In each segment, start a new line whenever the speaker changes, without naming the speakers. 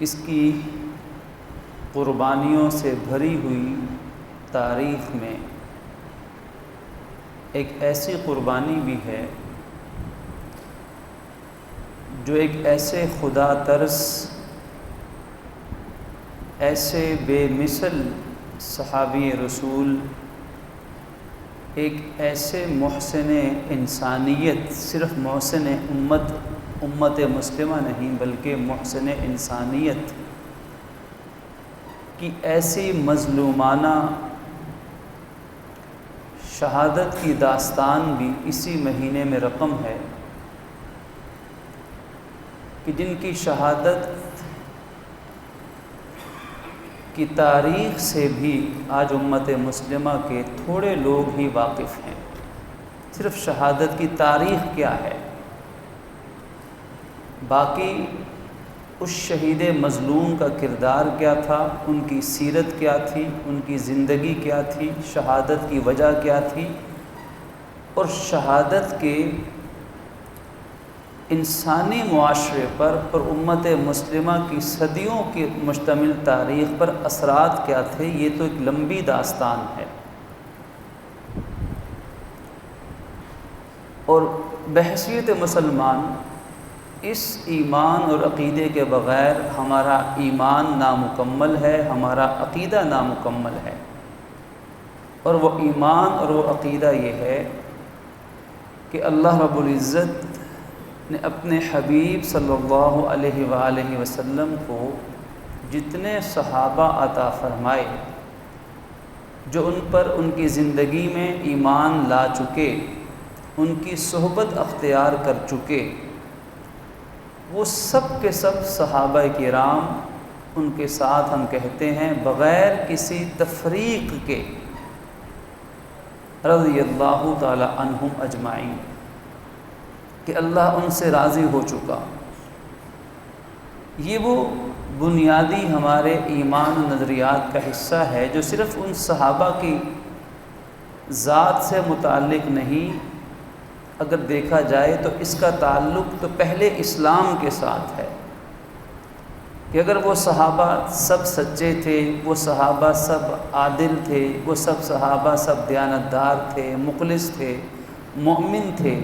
اس کی قربانیوں سے بھری ہوئی تاریخ میں ایک ایسی قربانی بھی ہے جو ایک ایسے خدا ترس، ایسے بے مثل صحابی رسول، ایک ایسے محسن انسانیت، صرف محسن امت مسلمہ نہیں بلکہ محسن انسانیت کی ایسی مظلومانہ شہادت کی داستان بھی اسی مہینے میں رقم ہے کہ جن کی شہادت کی تاریخ سے بھی آج امت مسلمہ کے تھوڑے لوگ ہی واقف ہیں۔ صرف شہادت کی تاریخ کیا ہے، باقی اس شہید مظلوم کا کردار کیا تھا، ان کی سیرت کیا تھی، ان کی زندگی کیا تھی، شہادت کی وجہ کیا تھی، اور شہادت کے انسانی معاشرے پر اور امت مسلمہ کی صدیوں کی مشتمل تاریخ پر اثرات کیا تھے، یہ تو ایک لمبی داستان ہے۔ اور بحیثیت مسلمان اس ایمان اور عقیدے کے بغیر ہمارا ایمان نامکمل ہے، ہمارا عقیدہ نامکمل ہے، اور وہ ایمان اور وہ عقیدہ یہ ہے کہ اللہ رب العزت نے اپنے حبیب صلی اللہ علیہ وآلہ وسلم کو جتنے صحابہ عطا فرمائے جو ان پر ان کی زندگی میں ایمان لا چکے، ان کی صحبت اختیار کر چکے، وہ سب کے سب صحابہ کرام، ان کے ساتھ ہم کہتے ہیں بغیر کسی تفریق کے رضی اللہ تعالی عنہم اجمعین، کہ اللہ ان سے راضی ہو چکا۔ یہ وہ بنیادی ہمارے ایمان و نظریات کا حصہ ہے جو صرف ان صحابہ کی ذات سے متعلق نہیں، اگر دیکھا جائے تو اس کا تعلق تو پہلے اسلام کے ساتھ ہے کہ اگر وہ صحابہ سب سچے تھے، وہ صحابہ سب عادل تھے، وہ سب صحابہ سب دیانتدار تھے، مخلص تھے، مومن تھے،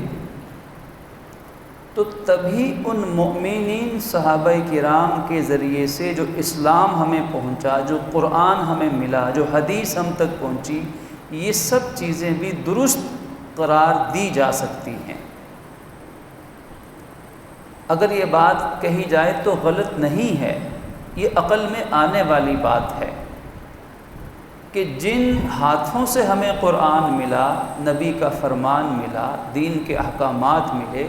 تو تبھی ان مومنین صحابہ کرام کے ذریعے سے جو اسلام ہمیں پہنچا، جو قرآن ہمیں ملا، جو حدیث ہم تک پہنچی، یہ سب چیزیں بھی درست قرار دی جا سکتی ہیں۔ اگر یہ بات کہی جائے تو غلط نہیں ہے، یہ عقل میں آنے والی بات ہے کہ جن ہاتھوں سے ہمیں قرآن ملا، نبی کا فرمان ملا، دین کے احکامات ملے،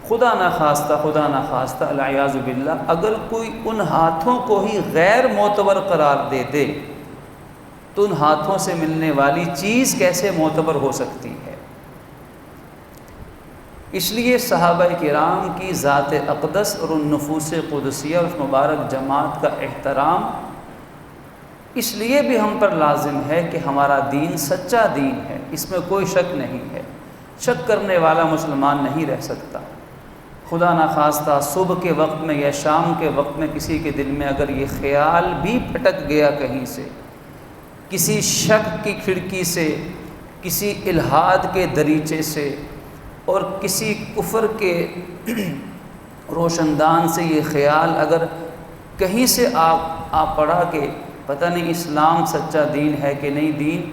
خدا نخواستہ العیاذ باللہ اگر کوئی ان ہاتھوں کو ہی غیر معتبر قرار دے دے تو ان ہاتھوں سے ملنے والی چیز کیسے معتبر ہو سکتی ہے؟ اس لیے صحابہ کرام کی ذات اقدس اور ان نفوس قدسیہ اور اس مبارک جماعت کا احترام اس لیے بھی ہم پر لازم ہے کہ ہمارا دین سچا دین ہے، اس میں کوئی شک نہیں ہے، شک کرنے والا مسلمان نہیں رہ سکتا۔ خدا نخواستہ صبح کے وقت میں یا شام کے وقت میں کسی کے دل میں اگر یہ خیال بھی پھٹک گیا کہیں سے، کسی شک کی کھڑکی سے، کسی الحاد کے دریچے سے اور کسی کفر کے روشن دان سے یہ خیال اگر کہیں سے آ پڑا کہ پتہ نہیں اسلام سچا دین ہے کہ نہیں دین،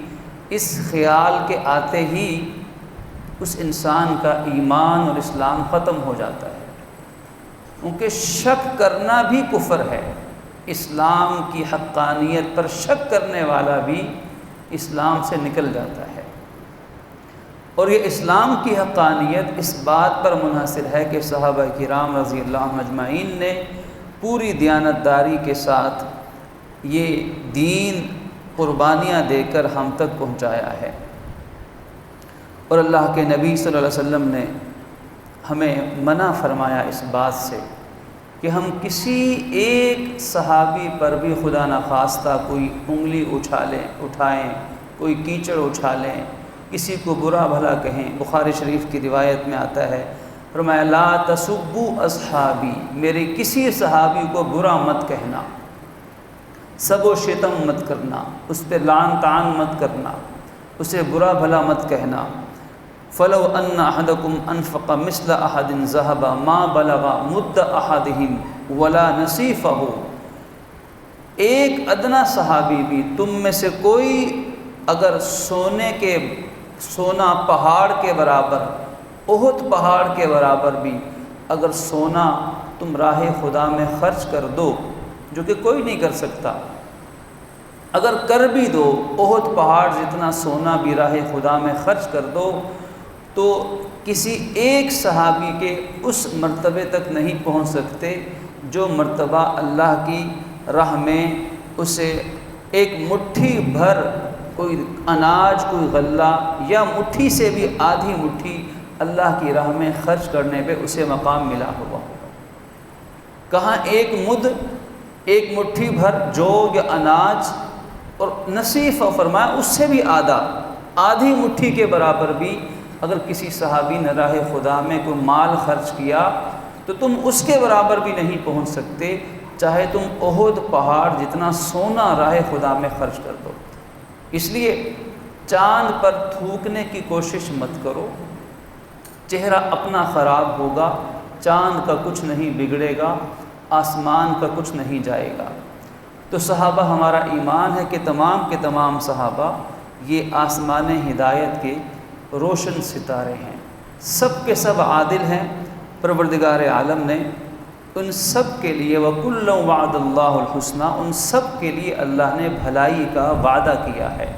اس خیال کے آتے ہی اس انسان کا ایمان اور اسلام ختم ہو جاتا ہے، کیونکہ شک کرنا بھی کفر ہے۔ اسلام کی حقانیت پر شک کرنے والا بھی اسلام سے نکل جاتا ہے، اور یہ اسلام کی حقانیت اس بات پر منحصر ہے کہ صحابہ کرام رضی اللہ عنہم اجمعین نے پوری دیانتداری کے ساتھ یہ دین قربانیاں دے کر ہم تک پہنچایا ہے۔ اور اللہ کے نبی صلی اللہ علیہ وسلم نے ہمیں منع فرمایا اس بات سے کہ ہم کسی ایک صحابی پر بھی خدا نخواستہ کوئی انگلی اٹھائیں، کوئی کیچڑ اچھالیں، کسی کو برا بھلا کہیں۔ بخاری شریف کی روایت میں آتا ہے فرمایا لا تسبوا اصحابی، میرے کسی صحابی کو برا مت کہنا، سب و شتم مت کرنا، اس پہ لعن طعن مت کرنا، اسے برا بھلا مت کہنا۔ فلو ان احدکم انفق مثل احد ذهب ما بلغ مد احدهم ولا نصیفہ، ایک ادنا صحابی بھی تم میں سے کوئی اگر سونا پہاڑ کے برابر، احد پہاڑ کے برابر بھی اگر سونا تم راہ خدا میں خرچ کر دو، جو کہ کوئی نہیں کر سکتا، اگر کر بھی دو احد پہاڑ جتنا سونا بھی راہ خدا میں خرچ کر دو، تو کسی ایک صحابی کے اس مرتبے تک نہیں پہنچ سکتے جو مرتبہ اللہ کی راہ میں اسے ایک مٹھی بھر کوئی اناج، کوئی غلہ، یا مٹھی سے بھی آدھی مٹھی اللہ کی راہ میں خرچ کرنے پہ اسے مقام ملا ہوا ہوگا۔ کہاں ایک مد، ایک مٹھی بھر جو یا اناج، اور نصیف فرمایا اس سے بھی آدھی مٹھی کے برابر بھی اگر کسی صحابی نے راہ خدا میں کوئی مال خرچ کیا تو تم اس کے برابر بھی نہیں پہنچ سکتے، چاہے تم احد پہاڑ جتنا سونا راہ خدا میں خرچ کر دو۔ اس لیے چاند پر تھوکنے کی کوشش مت کرو، چہرہ اپنا خراب ہوگا، چاند کا کچھ نہیں بگڑے گا، آسمان کا کچھ نہیں جائے گا۔ تو صحابہ، ہمارا ایمان ہے کہ تمام صحابہ یہ آسمان ہدایت کے روشن ستارے ہیں، سب کے سب عادل ہیں۔ پروردگار عالم نے ان سب کے لیے وَكُلًّا وَعَدَ اللَّهُ الْحُسْنَى، ان سب کے لیے اللہ نے بھلائی کا وعدہ کیا ہے،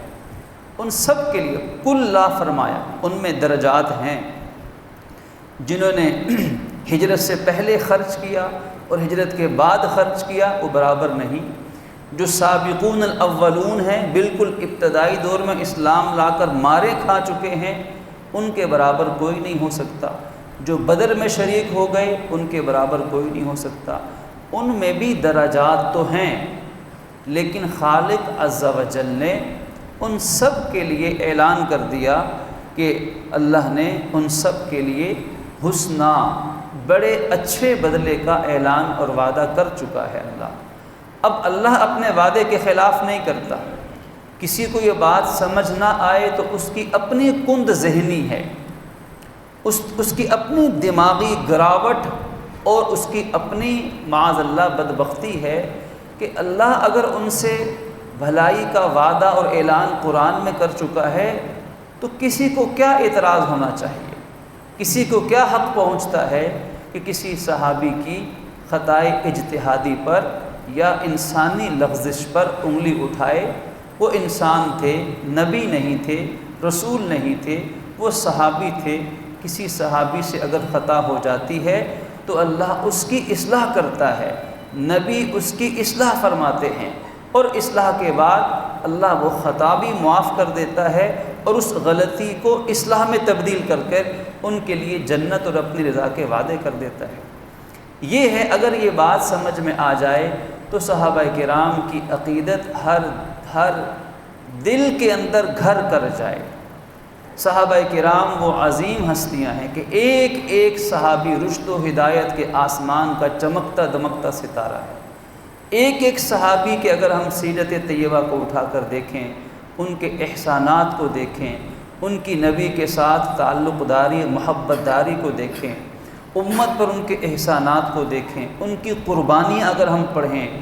ان سب کے لیے کُلّا فرمایا۔ ان میں درجات ہیں، جنہوں نے ہجرت سے پہلے خرچ کیا اور ہجرت کے بعد خرچ کیا وہ برابر نہیں۔ جو سابقون الاولون ہیں، بالکل ابتدائی دور میں اسلام لا کر مارے کھا چکے ہیں، ان کے برابر کوئی نہیں ہو سکتا۔ جو بدر میں شریک ہو گئے ان کے برابر کوئی نہیں ہو سکتا۔ ان میں بھی درجات تو ہیں، لیکن خالق عز و جل نے ان سب کے لیے اعلان کر دیا کہ اللہ نے ان سب کے لیے حسنہ، بڑے اچھے بدلے کا اعلان اور وعدہ کر چکا ہے اللہ۔ اب اللہ اپنے وعدے کے خلاف نہیں کرتا۔ کسی کو یہ بات سمجھ نہ آئے تو اس کی اپنی کند ذہنی ہے، اس کی اپنی دماغی گراوٹ اور اس کی اپنی معاذ اللہ بدبختی ہے کہ اللہ اگر ان سے بھلائی کا وعدہ اور اعلان قرآن میں کر چکا ہے تو کسی کو کیا اعتراض ہونا چاہیے، کسی کو کیا حق پہنچتا ہے کہ کسی صحابی کی خطائے اجتہادی پر یا انسانی لغزش پر انگلی اٹھائے۔ وہ انسان تھے، نبی نہیں تھے، رسول نہیں تھے، وہ صحابی تھے۔ کسی صحابی سے اگر خطا ہو جاتی ہے تو اللہ اس کی اصلاح کرتا ہے، نبی اس کی اصلاح فرماتے ہیں، اور اصلاح کے بعد اللہ وہ خطا بھی معاف کر دیتا ہے اور اس غلطی کو اصلاح میں تبدیل کر ان کے لیے جنت اور اپنی رضا کے وعدے کر دیتا ہے۔ یہ ہے، اگر یہ بات سمجھ میں آ جائے تو صحابہ کرام کی عقیدت ہر دل کے اندر گھر کر جائے۔ صحابہ کرام وہ عظیم ہستیاں ہیں کہ ایک ایک صحابی رشد و ہدایت کے آسمان کا چمکتا دمکتا ستارہ ہے۔ ایک ایک صحابی کے اگر ہم سیرت طیبہ کو اٹھا کر دیکھیں، ان کے احسانات کو دیکھیں، ان کی نبی کے ساتھ تعلق داری محبت داری کو دیکھیں، امت پر ان کے احسانات کو دیکھیں، ان کی قربانیاں اگر ہم پڑھیں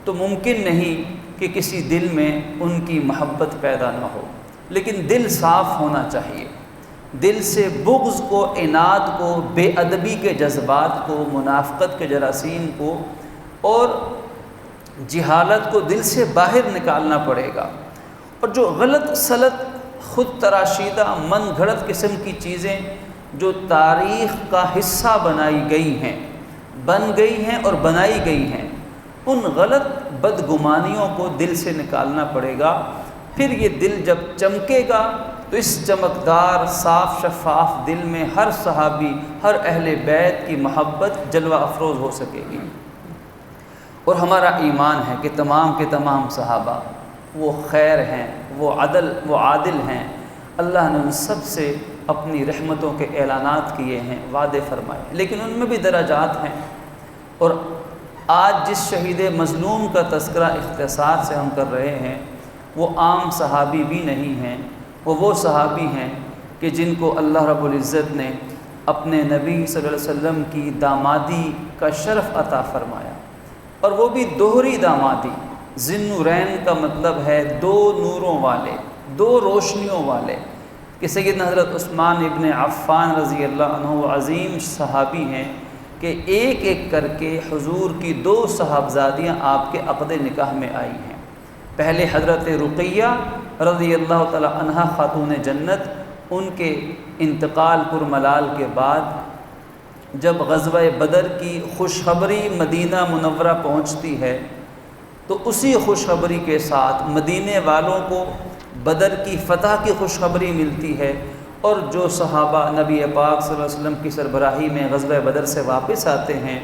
تو ممکن نہیں کہ کسی دل میں ان کی محبت پیدا نہ ہو، لیکن دل صاف ہونا چاہیے۔ دل سے بغض کو، عناد کو، بے ادبی کے جذبات کو، منافقت کے جراثیم کو اور جہالت کو دل سے باہر نکالنا پڑے گا۔ اور جو غلط سلط، خود تراشیدہ، من گھڑت قسم کی چیزیں جو تاریخ کا حصہ بن گئی ہیں اور بنائی گئی ہیں، ان غلط بدگمانیوں کو دل سے نکالنا پڑے گا۔ پھر یہ دل جب چمکے گا تو اس چمکدار صاف شفاف دل میں ہر صحابی، ہر اہل بیت کی محبت جلوہ افروز ہو سکے گی۔ اور ہمارا ایمان ہے کہ تمام کے تمام صحابہ وہ خیر ہیں، وہ عادل ہیں، اللہ نے ان سب سے اپنی رحمتوں کے اعلانات کیے ہیں، وعدے فرمائے، لیکن ان میں بھی درجات ہیں۔ اور آج جس شہید مظلوم کا تذکرہ اختصار سے ہم کر رہے ہیں وہ عام صحابی بھی نہیں ہیں، وہ صحابی ہیں کہ جن کو اللہ رب العزت نے اپنے نبی صلی اللہ علیہ وسلم کی دامادی کا شرف عطا فرمایا، اور وہ بھی دوہری دامادی۔ ذی النورین کا مطلب ہے دو نوروں والے، دو روشنیوں والے، کہ سیدنا حضرت عثمان ابن عفان رضی اللہ عنہ عظیم صحابی ہیں کہ ایک ایک کر کے حضور کی دو صاحبزادیاں آپ کے عقد نکاح میں آئی ہیں۔ پہلے حضرت رقیہ رضی اللہ تعالی عنہا خاتون جنت، ان کے انتقال پر ملال کے بعد جب غزوہ بدر کی خوشخبری مدینہ منورہ پہنچتی ہے تو اسی خوشخبری کے ساتھ مدینے والوں کو بدر کی فتح کی خوشخبری ملتی ہے، اور جو صحابہ نبی پاک صلی اللہ علیہ وسلم کی سربراہی میں غزوہ بدر سے واپس آتے ہیں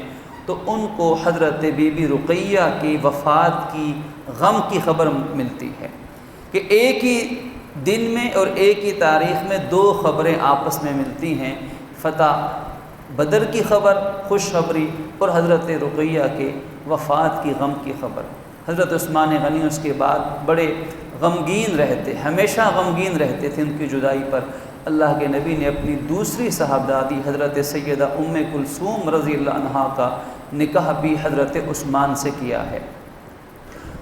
تو ان کو حضرت بی بی رقیہ کی وفات کی غم کی خبر ملتی ہے کہ ایک ہی دن میں اور ایک ہی تاریخ میں دو خبریں آپس میں ملتی ہیں، فتح بدر کی خبر خوشخبری اور حضرت رقیہ کے وفات کی غم کی خبر۔ حضرت عثمان غنی اس کے بعد بڑے غمگین رہتے، ہمیشہ غمگین رہتے تھے ان کی جدائی پر۔ اللہ کے نبی نے اپنی دوسری صاحبزادی حضرت سیدہ ام کلثوم رضی اللہ عنہا کا نکاح بھی حضرت عثمان سے کیا ہے،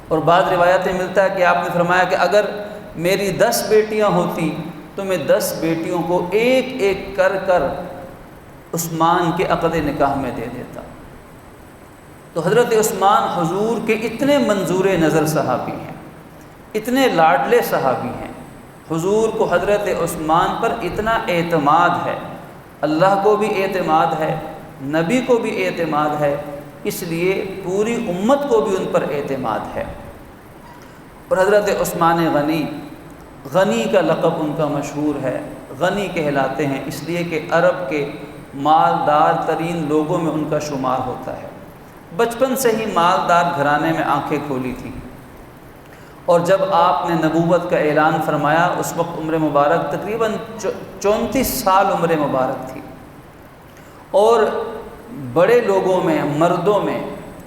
اور بعض روایتیں ملتا ہے کہ آپ نے فرمایا کہ اگر میری 10 بیٹیاں ہوتی تو میں 10 بیٹیوں کو ایک ایک کر کر عثمان کے عقد نکاح میں دے دیتا۔ تو حضرت عثمان حضور کے اتنے منظور نظر صحابی ہیں، اتنے لاڈلے صحابی ہیں، حضور کو حضرت عثمان پر اتنا اعتماد ہے، اللہ کو بھی اعتماد ہے، نبی کو بھی اعتماد ہے، اس لیے پوری امت کو بھی ان پر اعتماد ہے۔ اور حضرت عثمان غنی، غنی کا لقب ان کا مشہور ہے، غنی کہلاتے ہیں اس لیے کہ عرب کے مالدار ترین لوگوں میں ان کا شمار ہوتا ہے۔ بچپن سے ہی مالدار گھرانے میں آنکھیں کھولی تھیں، اور جب آپ نے نبوت کا اعلان فرمایا اس وقت عمر مبارک تقریباً 34 سال عمر مبارک تھی، اور بڑے لوگوں میں، مردوں میں،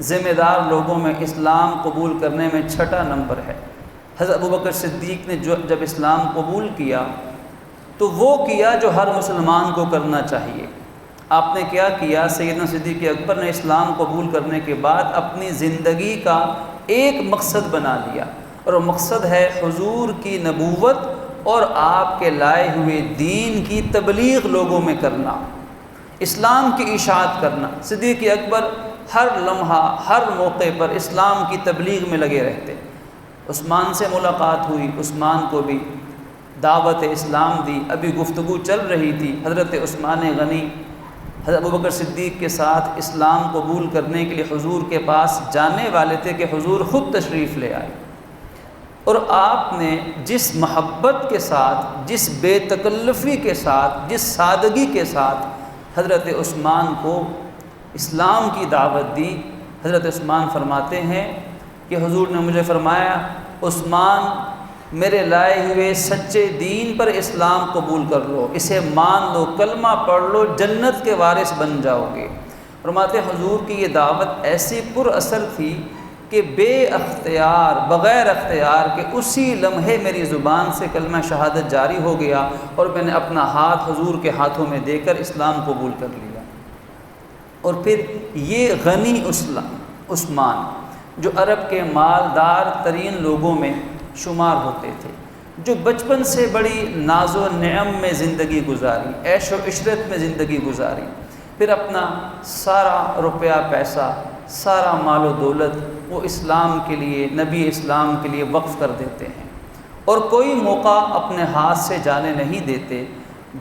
ذمہ دار لوگوں میں اسلام قبول کرنے میں چھٹا نمبر ہے۔ حضرت ابوبکر صدیق نے جب اسلام قبول کیا تو وہ کیا جو ہر مسلمان کو کرنا چاہیے۔ آپ نے کیا کیا؟ سیدنا صدیق اکبر نے اسلام قبول کرنے کے بعد اپنی زندگی کا ایک مقصد بنا لیا، اور وہ مقصد ہے حضور کی نبوت اور آپ کے لائے ہوئے دین کی تبلیغ لوگوں میں کرنا، اسلام کی اشاعت کرنا۔ صدیق اکبر ہر لمحہ، ہر موقع پر اسلام کی تبلیغ میں لگے رہتے۔ عثمان سے ملاقات ہوئی، عثمان کو بھی دعوت اسلام دی، ابھی گفتگو چل رہی تھی۔ حضرت عثمان غنی حضرت ابوبکر صدیق کے ساتھ اسلام قبول کرنے کے لیے حضور کے پاس جانے والے تھے کہ حضور خود تشریف لے آئے، اور آپ نے جس محبت کے ساتھ، جس بے تکلفی کے ساتھ، جس سادگی کے ساتھ حضرت عثمان کو اسلام کی دعوت دی، حضرت عثمان فرماتے ہیں کہ حضور نے مجھے فرمایا عثمان میرے لائے ہوئے سچے دین پر اسلام قبول کر لو، اسے مان لو، کلمہ پڑھ لو، جنت کے وارث بن جاؤ گے۔ فرماتے حضور کی یہ دعوت ایسی پر اثر تھی کہ بے اختیار، بغیر اختیار کے اسی لمحے میری زبان سے کلمہ شہادت جاری ہو گیا، اور میں نے اپنا ہاتھ حضور کے ہاتھوں میں دے کر اسلام قبول کر لیا۔ اور پھر یہ غنی عثمان جو عرب کے مالدار ترین لوگوں میں شمار ہوتے تھے، جو بچپن سے بڑی ناز و نعم میں زندگی گزاری، عیش و عشرت میں زندگی گزاری، پھر اپنا سارا روپیہ پیسہ، سارا مال و دولت وہ اسلام کے لیے، نبی اسلام کے لیے وقف کر دیتے ہیں، اور کوئی موقع اپنے ہاتھ سے جانے نہیں دیتے۔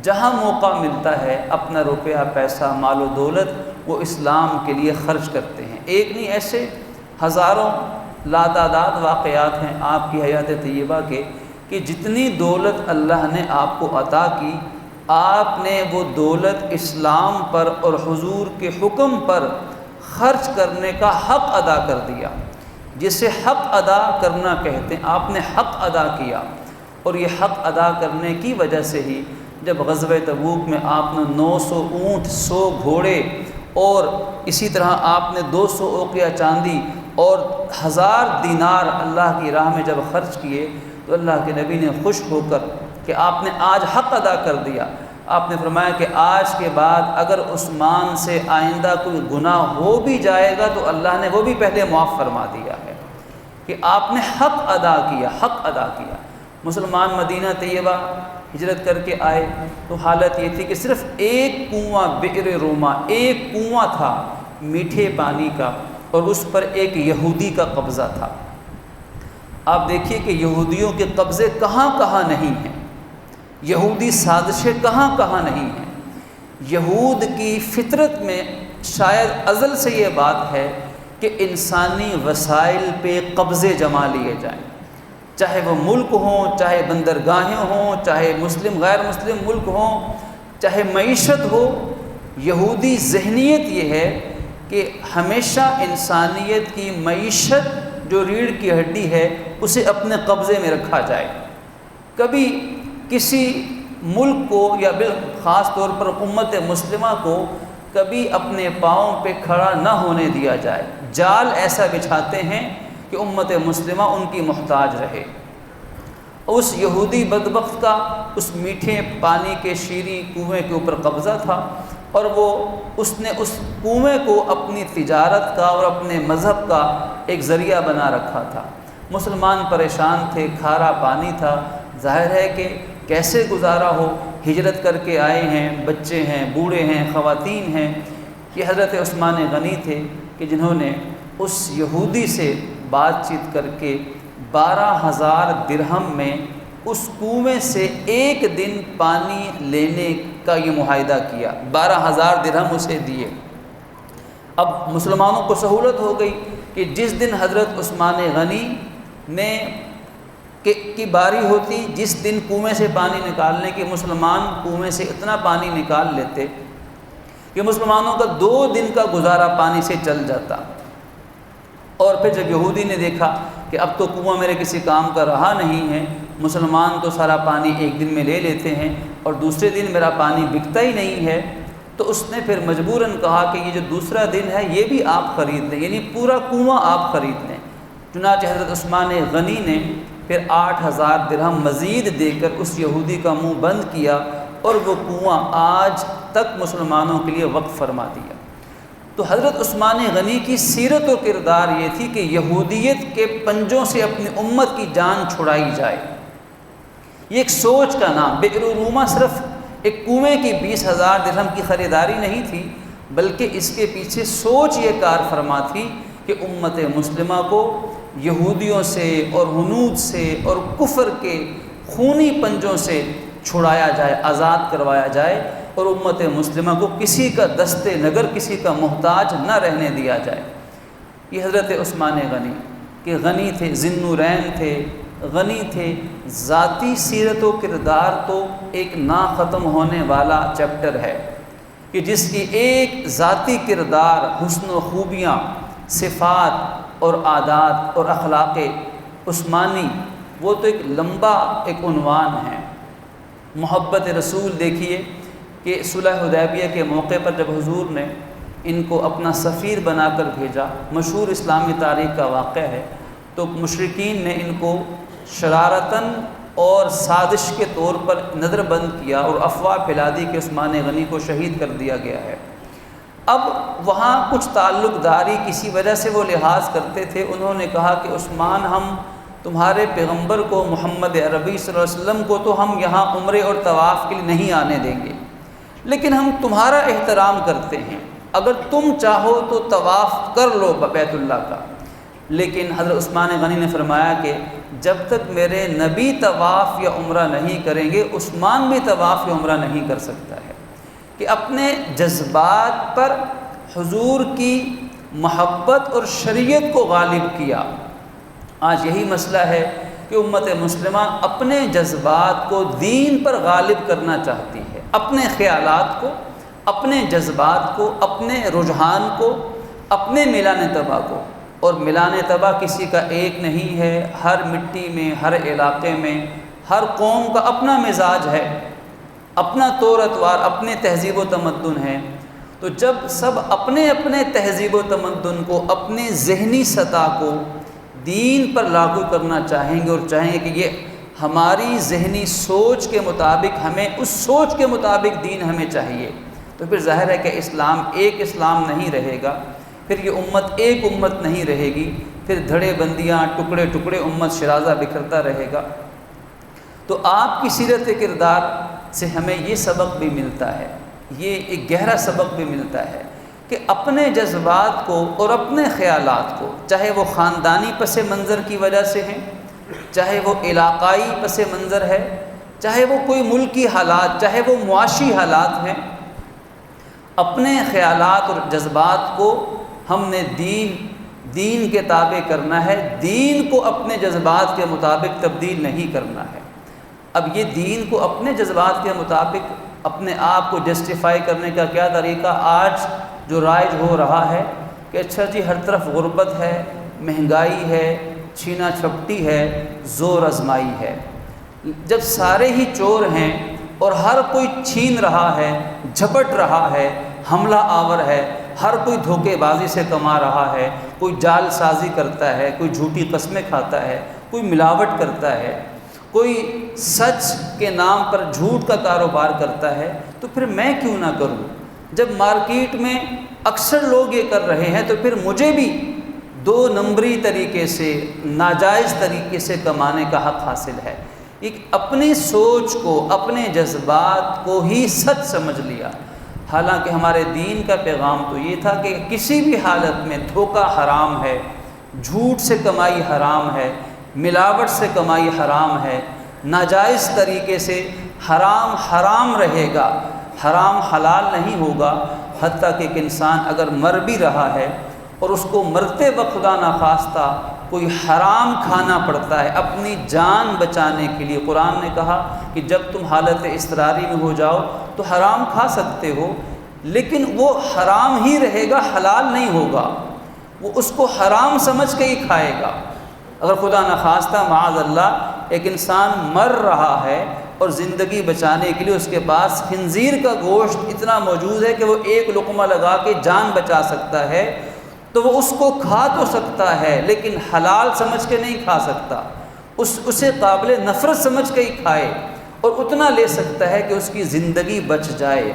جہاں موقع ملتا ہے اپنا روپیہ پیسہ، مال و دولت وہ اسلام کے لیے خرچ کرتے ہیں۔ ایک نہیں، ایسے ہزاروں لاتعداد واقعات ہیں آپ کی حیات طیبہ کے کہ جتنی دولت اللہ نے آپ کو عطا کی، آپ نے وہ دولت اسلام پر اور حضور کے حکم پر خرچ کرنے کا حق ادا کر دیا، جسے حق ادا کرنا کہتے ہیں۔ آپ نے حق ادا کیا، اور یہ حق ادا کرنے کی وجہ سے ہی جب غزوہ تبوک میں آپ نے 900 اونٹ، 100 گھوڑے اور اسی طرح آپ نے 200 اوقیہ چاندی اور 1000 دینار اللہ کی راہ میں جب خرچ کیے تو اللہ کے نبی نے خوش ہو کر کہ آپ نے آج حق ادا کر دیا، آپ نے فرمایا کہ آج کے بعد اگر عثمان سے آئندہ کوئی گناہ ہو بھی جائے گا تو اللہ نے وہ بھی پہلے معاف فرما دیا ہے، کہ آپ نے حق ادا کیا، حق ادا کیا۔ مسلمان مدینہ طیبہ ہجرت کر کے آئے تو حالت یہ تھی کہ صرف ایک کنواں، بئر روما، ایک کنواں تھا میٹھے پانی کا، اور اس پر ایک یہودی کا قبضہ تھا۔ آپ دیکھیے کہ یہودیوں کے قبضے کہاں کہاں نہیں ہیں، یہودی سازشیں کہاں کہاں نہیں ہیں۔ یہود کی فطرت میں شاید ازل سے یہ بات ہے کہ انسانی وسائل پہ قبضے جما لیے جائیں، چاہے وہ ملک ہوں، چاہے بندرگاہیں ہوں، چاہے مسلم غیر مسلم ملک ہوں، چاہے معیشت ہو۔ یہودی ذہنیت یہ ہے کہ ہمیشہ انسانیت کی معیشت جو ریڑھ کی ہڈی ہے اسے اپنے قبضے میں رکھا جائے، کبھی کسی ملک کو یا خاص طور پر امت مسلمہ کو کبھی اپنے پاؤں پہ کھڑا نہ ہونے دیا جائے۔ جال ایسا بچھاتے ہیں کہ امت مسلمہ ان کی محتاج رہے۔ اس یہودی بدبخت کا اس میٹھے پانی کے شیریں کنویں کے اوپر قبضہ تھا، اور اس نے اس کنویں کو اپنی تجارت کا اور اپنے مذہب کا ایک ذریعہ بنا رکھا تھا۔ مسلمان پریشان تھے، کھارا پانی تھا، ظاہر ہے کہ کیسے گزارا ہو، ہجرت کر کے آئے ہیں، بچے ہیں، بوڑھے ہیں، خواتین ہیں۔ یہ حضرت عثمان غنی تھے کہ جنہوں نے اس یہودی سے بات چیت کر کے 12,000 درہم میں اس کنویں سے ایک دن پانی لینے کا یہ معاہدہ کیا، 12,000 درہم اسے دیے۔ اب مسلمانوں کو سہولت ہو گئی کہ جس دن حضرت عثمان غنی نے کی باری ہوتی، جس دن کنویں سے پانی نکالنے کے، مسلمان کنویں سے اتنا پانی نکال لیتے کہ مسلمانوں کا 2 دن کا گزارا پانی سے چل جاتا۔ اور پھر جب یہودی نے دیکھا کہ اب تو کنواں میرے کسی کام کا رہا نہیں ہے، مسلمان تو سارا پانی ایک دن میں لے لیتے ہیں اور دوسرے دن میرا پانی بکتا ہی نہیں ہے، تو اس نے پھر مجبوراً کہا کہ یہ جو دوسرا دن ہے یہ بھی آپ خرید لیں، یعنی پورا کنواں آپ خرید لیں۔ چنانچہ حضرت عثمان غنی نے پھر 8,000 درہم مزید دے کر اس یہودی کا منہ بند کیا، اور وہ کنواں آج تک مسلمانوں کے لیے وقف فرما دیا۔ تو حضرت عثمان غنی کی سیرت و کردار یہ تھی کہ یہودیت کے پنجوں سے اپنی امت کی جان چھڑائی جائے۔ یہ ایک سوچ کا نام، بئر روما صرف ایک کنویں کی 20,000 درہم کی خریداری نہیں تھی، بلکہ اس کے پیچھے سوچ یہ کار فرما تھی کہ امت مسلمہ کو یہودیوں سے اور ہنود سے اور کفر کے خونی پنجوں سے چھڑایا جائے، آزاد کروایا جائے، اور امت مسلمہ کو کسی کا دست نگر، کسی کا محتاج نہ رہنے دیا جائے۔ یہ حضرت عثمان غنی کہ غنی تھے، ذی النورین تھے، غنی تھے۔ ذاتی سیرت و کردار تو ایک نا ختم ہونے والا چیپٹر ہے کہ جس کی ایک ذاتی کردار، حسن و خوبیاں، صفات اور عادات اور اخلاق عثمانی، وہ تو ایک لمبا ایک عنوان ہے۔ محبت رسول دیکھیے کہ صلح حدیبیہ کے موقع پر جب حضور نے ان کو اپنا سفیر بنا کر بھیجا، مشہور اسلامی تاریخ کا واقعہ ہے، تو مشرکین نے ان کو شرارتاً اور سازش کے طور پر نظر بند کیا اور افواہ پھیلا دی کہ عثمان غنی کو شہید کر دیا گیا ہے۔ اب وہاں کچھ تعلق داری کسی وجہ سے وہ لحاظ کرتے تھے، انہوں نے کہا کہ عثمان، ہم تمہارے پیغمبر کو، محمد عربی صلی اللہ علیہ وسلم کو تو ہم یہاں عمرے اور طواف کے لیے نہیں آنے دیں گے، لیکن ہم تمہارا احترام کرتے ہیں، اگر تم چاہو تو طواف کر لو بیت اللہ کا۔ لیکن حضرت عثمان غنی نے فرمایا کہ جب تک میرے نبی طواف یا عمرہ نہیں کریں گے، عثمان بھی طواف یا عمرہ نہیں کر سکتا ہے، کہ اپنے جذبات پر حضور کی محبت اور شریعت کو غالب کیا۔ آج یہی مسئلہ ہے کہ امت مسلمہ اپنے جذبات کو دین پر غالب کرنا چاہتی ہے، اپنے خیالات کو، اپنے جذبات کو، اپنے رجحان کو، اپنے میلان طبع کو۔ اور میلان طبع کسی کا ایک نہیں ہے، ہر مٹی میں، ہر علاقے میں، ہر قوم کا اپنا مزاج ہے۔ اپنا طور اتوار، اپنے تہذیب و تمدن ہے، تو جب سب اپنے اپنے تہذیب و تمدن کو، اپنے ذہنی سطح کو دین پر لاگو کرنا چاہیں گے اور چاہیں گے کہ یہ ہماری ذہنی سوچ کے مطابق، ہمیں اس سوچ کے مطابق دین ہمیں چاہیے، تو پھر ظاہر ہے کہ اسلام ایک اسلام نہیں رہے گا، پھر یہ امت ایک امت نہیں رہے گی، پھر دھڑے بندیاں، ٹکڑے ٹکڑے امت شرازہ بکھرتا رہے گا۔ تو آپ کی سیرت کردار سے ہمیں یہ سبق بھی ملتا ہے، یہ ایک گہرا سبق بھی ملتا ہے کہ اپنے جذبات کو اور اپنے خیالات کو، چاہے وہ خاندانی پس منظر کی وجہ سے ہیں، چاہے وہ علاقائی پس منظر ہے، چاہے وہ کوئی ملکی حالات، چاہے وہ معاشی حالات ہیں، اپنے خیالات اور جذبات کو ہم نے دین کے تابع کرنا ہے، دین کو اپنے جذبات کے مطابق تبدیل نہیں کرنا ہے۔ اب یہ دین کو اپنے جذبات کے مطابق اپنے آپ کو جسٹیفائی کرنے کا کیا طریقہ آج جو رائج ہو رہا ہے کہ اچھا جی ہر طرف غربت ہے، مہنگائی ہے، چھینا چھپٹی ہے، زور آزمائی ہے، جب سارے ہی چور ہیں اور ہر کوئی چھین رہا ہے، جھپٹ رہا ہے، حملہ آور ہے، ہر کوئی دھوکے بازی سے کما رہا ہے، کوئی جال سازی کرتا ہے، کوئی جھوٹی قسمیں کھاتا ہے، کوئی ملاوٹ کرتا ہے، کوئی سچ کے نام پر جھوٹ کا کاروبار کرتا ہے، تو پھر میں کیوں نہ کروں؟ جب مارکیٹ میں اکثر لوگ یہ کر رہے ہیں تو پھر مجھے بھی 2 نمبری طریقے سے، ناجائز طریقے سے کمانے کا حق حاصل ہے۔ ایک اپنی سوچ کو، اپنے جذبات کو ہی سچ سمجھ لیا، حالانکہ ہمارے دین کا پیغام تو یہ تھا کہ کسی بھی حالت میں دھوکہ حرام ہے، جھوٹ سے کمائی حرام ہے، ملاوٹ سے کمائی حرام ہے، ناجائز طریقے سے حرام رہے گا، حرام حلال نہیں ہوگا، حتیٰ کہ ایک انسان اگر مر بھی رہا ہے اور اس کو مرتے وقت خدا نخواستہ کوئی حرام کھانا پڑتا ہے اپنی جان بچانے کے لیے، قرآن نے کہا کہ جب تم حالت اضطراری میں ہو جاؤ تو حرام کھا سکتے ہو، لیکن وہ حرام ہی رہے گا، حلال نہیں ہوگا، وہ اس کو حرام سمجھ کے ہی کھائے گا۔ اگر خدا نخواستہ معاذ اللہ ایک انسان مر رہا ہے اور زندگی بچانے کے لیے اس کے پاس خنزیر کا گوشت اتنا موجود ہے کہ وہ ایک لقمہ لگا کے جان بچا سکتا ہے، تو وہ اس کو کھا تو سکتا ہے لیکن حلال سمجھ کے نہیں کھا سکتا، اسے قابل نفرت سمجھ کے ہی کھائے، اور اتنا لے سکتا ہے کہ اس کی زندگی بچ جائے،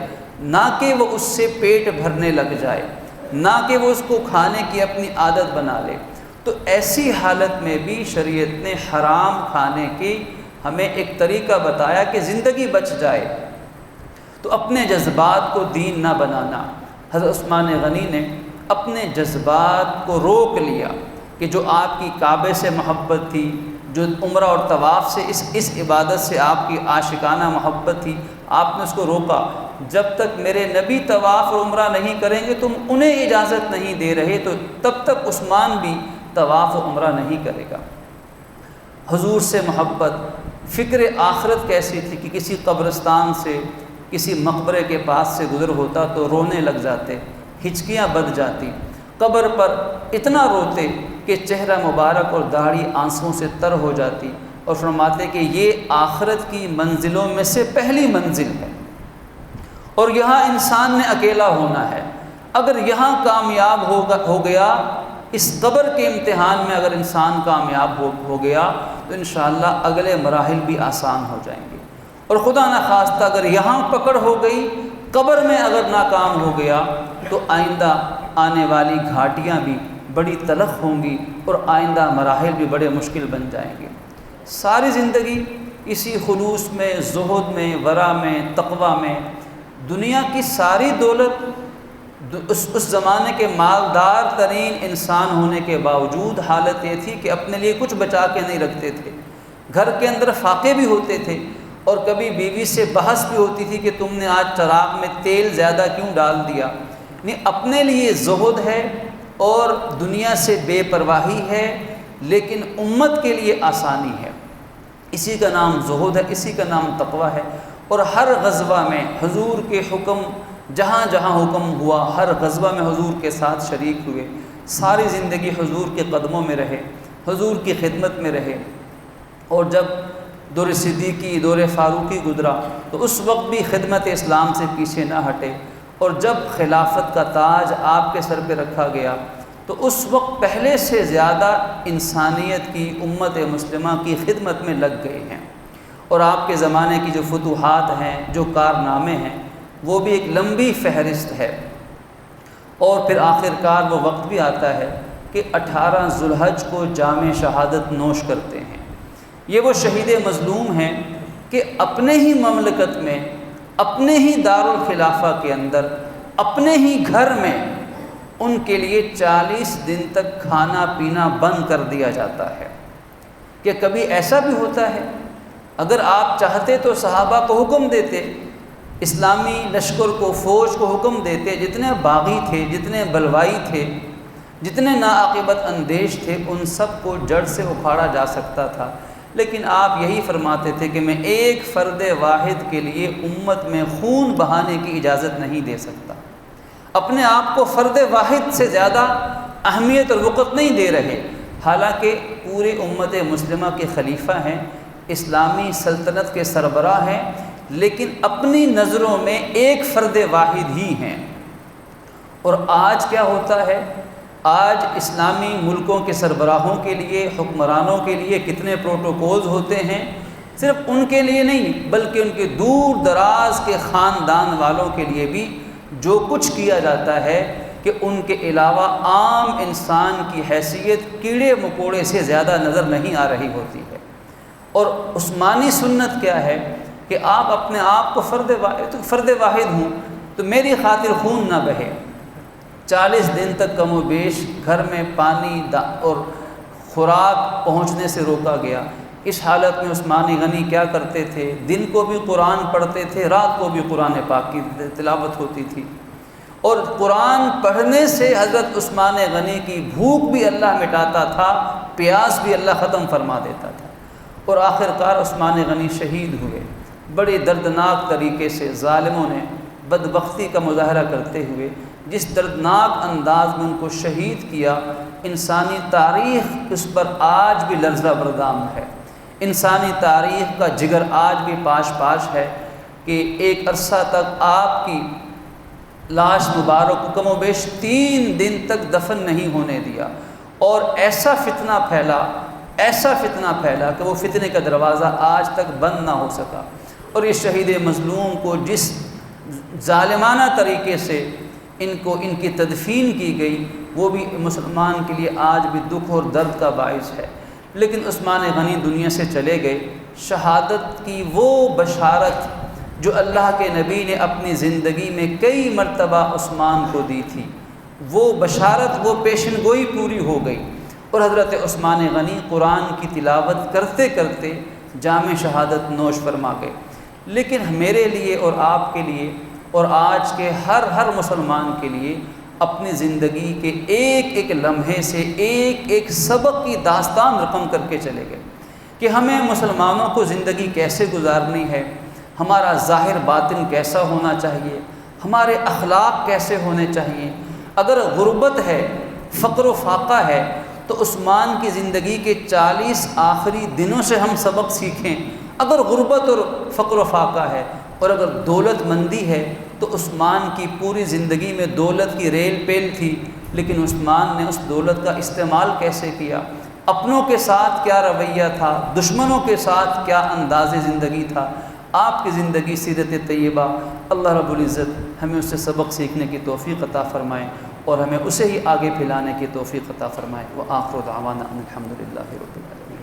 نہ کہ وہ اس سے پیٹ بھرنے لگ جائے، نہ کہ وہ اس کو کھانے کی اپنی عادت بنا لے۔ تو ایسی حالت میں بھی شریعت نے حرام کھانے کی ہمیں ایک طریقہ بتایا کہ زندگی بچ جائے۔ تو اپنے جذبات کو دین نہ بنانا۔ حضرت عثمان غنی نے اپنے جذبات کو روک لیا کہ جو آپ کی کعبے سے محبت تھی، جو عمرہ اور طواف سے اس عبادت سے آپ کی عاشقانہ محبت تھی، آپ نے اس کو روکا، جب تک میرے نبی طواف اور عمرہ نہیں کریں گے تم انہیں اجازت نہیں دے رہے، تو تب تک عثمان بھی طواف و عمرہ نہیں کرے گا۔ حضور سے محبت، فکر آخرت کیسی تھی کہ کسی قبرستان سے، کسی مقبرے کے پاس سے گزر ہوتا تو رونے لگ جاتے، ہچکیاں بندھ جاتی، قبر پر اتنا روتے کہ چہرہ مبارک اور داڑھی آنسوں سے تر ہو جاتی، اور فرماتے کہ یہ آخرت کی منزلوں میں سے پہلی منزل ہے، اور یہاں انسان نے اکیلا ہونا ہے، اگر یہاں کامیاب ہو گیا، اس قبر کے امتحان میں اگر انسان کامیاب ہو گیا تو انشاءاللہ اگلے مراحل بھی آسان ہو جائیں گے، اور خدا نخواستہ اگر یہاں پکڑ ہو گئی، قبر میں اگر ناکام ہو گیا تو آئندہ آنے والی گھاٹیاں بھی بڑی تلخ ہوں گی اور آئندہ مراحل بھی بڑے مشکل بن جائیں گے۔ ساری زندگی اسی خلوص میں، زہد میں، ورع میں، تقوی میں، دنیا کی ساری دولت اس زمانے کے مالدار ترین انسان ہونے کے باوجود حالت یہ تھی کہ اپنے لیے کچھ بچا کے نہیں رکھتے تھے، گھر کے اندر فاقے بھی ہوتے تھے، اور کبھی بیوی سے بحث بھی ہوتی تھی کہ تم نے آج چراغ میں تیل زیادہ کیوں ڈال دیا۔ نہیں، اپنے لیے زہد ہے اور دنیا سے بے پرواہی ہے، لیکن امت کے لیے آسانی ہے، اسی کا نام زہد ہے، اسی کا نام تقوی ہے۔ اور ہر غزوہ میں حضور کے حکم، جہاں جہاں حکم ہوا ہر غزوہ میں حضور کے ساتھ شریک ہوئے، ساری زندگی حضور کے قدموں میں رہے، حضور کی خدمت میں رہے، اور جب دور صدیقی، دور فاروقی گزرا تو اس وقت بھی خدمت اسلام سے پیچھے نہ ہٹے، اور جب خلافت کا تاج آپ کے سر پہ رکھا گیا تو اس وقت پہلے سے زیادہ انسانیت کی، امت مسلمہ کی خدمت میں لگ گئے ہیں، اور آپ کے زمانے کی جو فتوحات ہیں، جو کارنامے ہیں، وہ بھی ایک لمبی فہرست ہے۔ اور پھر آخر کار وہ وقت بھی آتا ہے کہ 18 ذو الحج کو جام شہادت نوش کرتے ہیں۔ یہ وہ شہید مظلوم ہیں کہ اپنے ہی مملکت میں، اپنے ہی دارالخلافہ کے اندر، اپنے ہی گھر میں ان کے لیے 40 دن تک کھانا پینا بند کر دیا جاتا ہے۔ کہ کبھی ایسا بھی ہوتا ہے، اگر آپ چاہتے تو صحابہ کو حکم دیتے، اسلامی لشکر کو، فوج کو حکم دیتے، جتنے باغی تھے، جتنے بلوائی تھے، جتنے ناعاقبت اندیش تھے، ان سب کو جڑ سے اکھاڑا جا سکتا تھا، لیکن آپ یہی فرماتے تھے کہ میں ایک فرد واحد کے لیے امت میں خون بہانے کی اجازت نہیں دے سکتا۔ اپنے آپ کو فرد واحد سے زیادہ اہمیت اور وقت نہیں دے رہے، حالانکہ پوری امت مسلمہ کے خلیفہ ہیں، اسلامی سلطنت کے سربراہ ہیں، لیکن اپنی نظروں میں ایک فرد واحد ہی ہیں۔ اور آج کیا ہوتا ہے؟ آج اسلامی ملکوں کے سربراہوں کے لیے، حکمرانوں کے لیے کتنے پروٹوکولز ہوتے ہیں، صرف ان کے لیے نہیں بلکہ ان کے دور دراز کے خاندان والوں کے لیے بھی جو کچھ کیا جاتا ہے کہ ان کے علاوہ عام انسان کی حیثیت کیڑے مکوڑے سے زیادہ نظر نہیں آ رہی ہوتی ہے۔ اور عثمانی سنت کیا ہے کہ آپ اپنے آپ کو فرد واحد ہوں تو میری خاطر خون نہ بہے۔ 40 دن تک کم و بیش گھر میں پانی اور خوراک پہنچنے سے روکا گیا۔ اس حالت میں عثمانی غنی کیا کرتے تھے؟ دن کو بھی قرآن پڑھتے تھے، رات کو بھی قرآن پاک کی تلاوت ہوتی تھی، اور قرآن پڑھنے سے حضرت عثمان غنی کی بھوک بھی اللہ مٹاتا تھا، پیاس بھی اللہ ختم فرما دیتا تھا۔ اور آخر کار عثمان غنی شہید ہوئے۔ بڑے دردناک طریقے سے ظالموں نے بدبختی کا مظاہرہ کرتے ہوئے جس دردناک انداز میں ان کو شہید کیا، انسانی تاریخ اس پر آج بھی لرزہ بردام ہے۔ انسانی تاریخ کا جگر آج بھی پاش پاش ہے کہ ایک عرصہ تک آپ کی لاش مبارک کو کم و بیش 3 دن تک دفن نہیں ہونے دیا، اور ایسا فتنہ پھیلا کہ وہ فتنے کا دروازہ آج تک بند نہ ہو سکا۔ اور یہ شہید مظلوم کو جس ظالمانہ طریقے سے ان کی تدفین کی گئی، وہ بھی مسلمان کے لیے آج بھی دکھ اور درد کا باعث ہے۔ لیکن عثمان غنی دنیا سے چلے گئے، شہادت کی وہ بشارت جو اللہ کے نبی نے اپنی زندگی میں کئی مرتبہ عثمان کو دی تھی، وہ بشارت، وہ پیشن گوئی پوری ہو گئی، اور حضرت عثمان غنی قرآن کی تلاوت کرتے کرتے جام شہادت نوش فرما گئے۔ لیکن میرے لیے اور آپ کے لیے اور آج کے ہر مسلمان کے لیے اپنی زندگی کے ایک ایک لمحے سے ایک ایک سبق کی داستان رقم کر کے چلے گئے کہ ہمیں مسلمانوں کو زندگی کیسے گزارنی ہے، ہمارا ظاہر باطن کیسا ہونا چاہیے، ہمارے اخلاق کیسے ہونے چاہیے۔ اگر غربت ہے، فقر و فاقہ ہے، تو عثمان کی زندگی کے 40 آخری دنوں سے ہم سبق سیکھیں۔ اگر غربت اور فقر و فاقہ ہے، اور اگر دولت مندی ہے تو عثمان کی پوری زندگی میں دولت کی ریل پیل تھی، لیکن عثمان نے اس دولت کا استعمال کیسے کیا، اپنوں کے ساتھ کیا رویہ تھا، دشمنوں کے ساتھ کیا انداز زندگی تھا۔ آپ کی زندگی سیرت طیبہ، اللہ رب العزت ہمیں اس سے سبق سیکھنے کی توفیق عطا فرمائے اور ہمیں اسے ہی آگے پھیلانے کی توفیق عطا فرمائے۔ وآخر دعوانا ان الحمد للہ رب العالمین۔